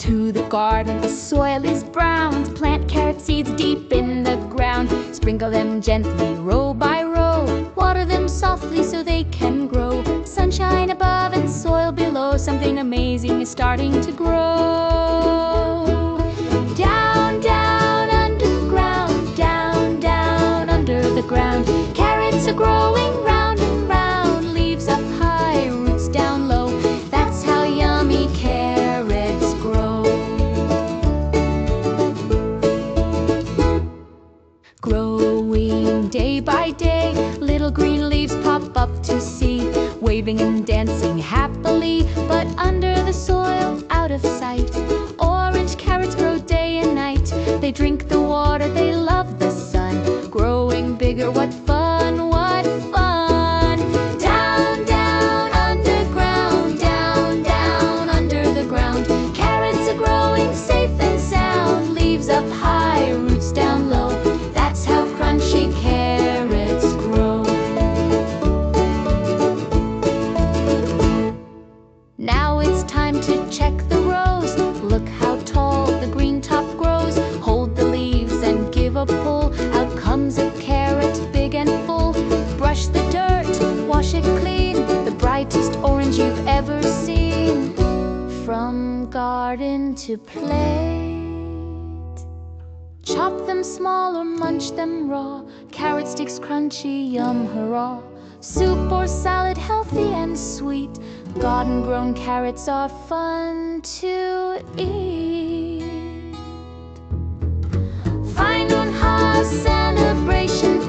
to the garden, the soil is brown. Plant carrot seeds deep in the ground. Sprinkle them gently, row by row. Water them softly so they can grow. Sunshine above and soil below. Something amazing is starting to grow. Down, down, underground. Down, down, under the ground. Carrots are growing round and round. Leaves up high, roots down low. That's how yummy carrots grow. Growing day by day, little green leaves pop up to see, waving and dancing happily, but under the soil, out of sight. Orange carrots grow day and night. They drink the water, they love the sun. Growing bigger, what fun, what fun! Down, down, underground. Down, down, under the ground. Carrots are growing safe and sound. Leaves up high, roots down low. That's how crunchy carrots grow. Now it's time to check the rows. Look how tall the green top grows. Hold the leaves and give a pull. Out comes a carrot, big and full. Brush the dirt, wash it clean. The brightest orange you've ever seen. From garden to plate. Chop them small or munch them raw. Carrot sticks crunchy, yum, hurrah. Soup or salad, healthy and sweet. Garden-grown carrots are fun to eat. Fine on high celebration.